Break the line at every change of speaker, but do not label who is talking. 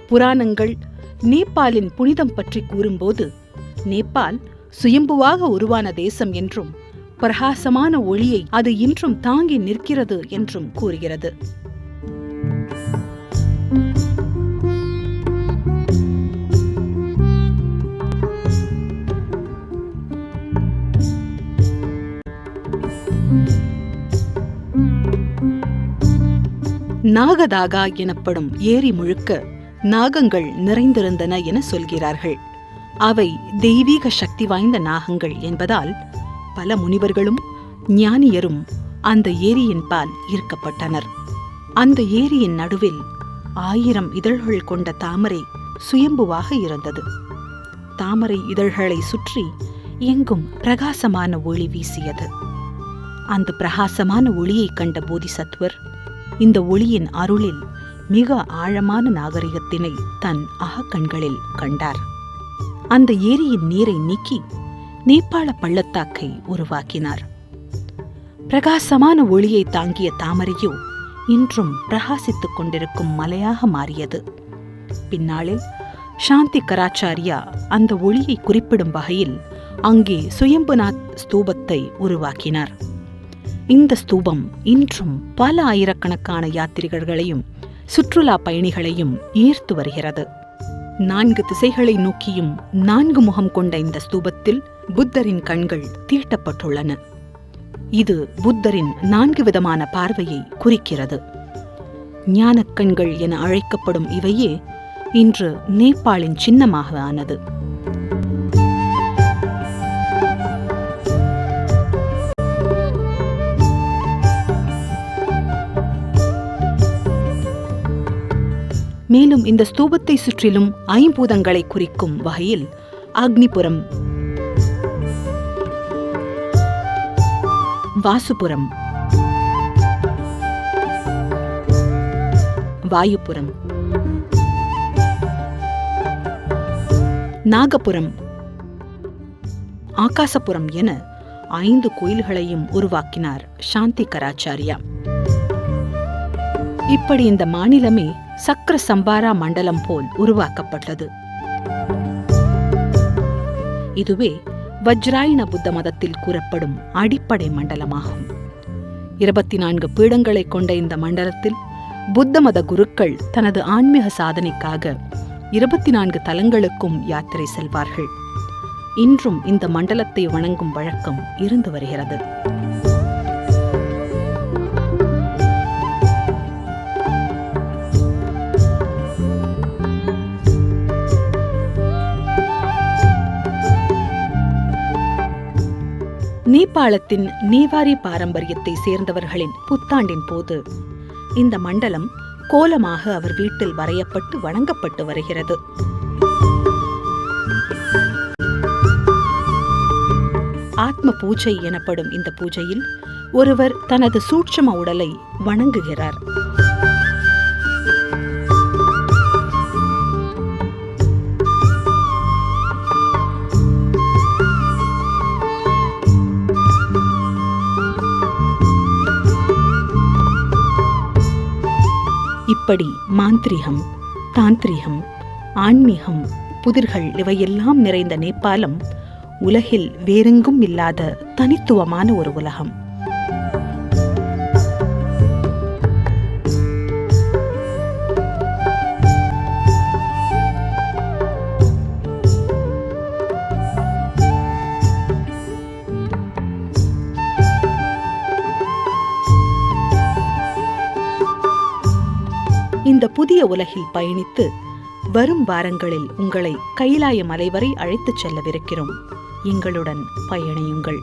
புராணங்கள் நேபாளின் புனிதம் பற்றி கூறும்போது நேபாள் சுயம்புவாக உருவான தேசம் என்றும் பிரகாசமான ஒளியை அது இன்றும் தாங்கி நிற்கிறது என்றும் கூறுகிறது. நாகதாகா எனப்படும் ஏரி முழுக்க நாகங்கள் நிறைந்திருந்தன என சொல்கிறார்கள். அவை தெய்வீக சக்தி வாய்ந்த நாகங்கள் என்பதால் பல முனிவர்களும் ஞானியரும் அந்த ஏரியின் பால் ஈர்க்கப்பட்டனர். அந்த ஏரியின் நடுவில் 1000 இதழ்கள் கொண்ட தாமரை சுயம்புவாக இருந்தது. தாமரை இதழ்களை சுற்றி எங்கும் பிரகாசமான ஒளி வீசியது. அந்த பிரகாசமான ஒளியை கண்ட போதிசத்துவர் இந்த ஒளியின் அருளில் மிக ஆழமான நாகரிகத்தினை தன் அகக்கண்களில் கண்டார். அந்த ஏரியின் நீரை நீக்கி நேபாள பள்ளத்தாக்கை உருவாக்கினார். பிரகாசமான ஒளியை தாங்கிய தாமரையோ இன்றும் பிரகாசித்துக் கொண்டிருக்கும் மலையாக மாறியது. பின்னாளில் சாந்தி கராச்சாரியா அந்த ஒளியை குறிப்பிடும் வகையில் அங்கே சுயம்புநாத் ஸ்தூபத்தை உருவாக்கினார். இந்த ஸ்தூபம் இன்றும் பல ஆயிரக்கணக்கான யாத்திரிகர்களையும் சுற்றுலா பயணிகளையும் ஈர்த்து வருகிறது. 4 திசைகளை நோக்கியும் 4 முகம் கொண்ட இந்த ஸ்தூபத்தில் புத்தரின் கண்கள் தீட்டப்பட்டுள்ளன. இது புத்தரின் 4 விதமான பார்வையை குறிக்கிறது. ஞானக்கண்கள் என அழைக்கப்படும் இவையே இன்று நேபாளின் சின்னமாக ஆனது. மேலும் இந்த ஸ்தூபத்தை சுற்றிலும் 5 பூதங்களை குறிக்கும் வகையில் அக்னிபுரம், வாசுபுரம், வாயுபுரம், நாகபுரம், ஆகாசபுரம் என 5 கோயில்களையும் உருவாக்கினார் சாந்தி கராச்சாரியா. இப்படி இந்த மாநிலமே சக்கர சம்பாரா மண்டலம் போல் உருவாக்கப்பட்டது. இதுவே வஜ்ராயன புத்த மதத்தில் கூறப்படும் அடிப்படை மண்டலமாகும். 24 பீடங்களை கொண்ட இந்த மண்டலத்தில் புத்த மத குருக்கள் தனது ஆன்மீக சாதனைக்காக 24 தலங்களுக்கும் யாத்திரை செல்வார்கள். இன்றும் இந்த மண்டலத்தை வணங்கும் வழக்கம் இருந்து வருகிறது. நேபாளத்தின் நேவாரி பாரம்பரியத்தை சேர்ந்தவர்களின் புத்தாண்டின் போது இந்த மண்டலம் கோலமாக அவர் வீட்டில் வரையப்பட்டு வணங்கப்பட்டு வருகிறது. ஆத்ம பூஜை எனப்படும் இந்த பூஜையில் ஒருவர் தனது சூட்சும உடலை வணங்குகிறார். இப்படி மாந்திரிகம், தாந்திரிகம், ஆன்மீகம், புதிர்கள் இவையெல்லாம் நிறைந்த நேபாளம் உலகில் வேறெங்கும் இல்லாத தனித்துவமான ஒரு உலகம். இந்த புதிய உலகில் பயணித்து வரும் வாரங்களில் உங்களை கைலாய மலை வரை அழைத்துச் செல்லவிருக்கிறோம். எங்களுடன் பயணியுங்கள்.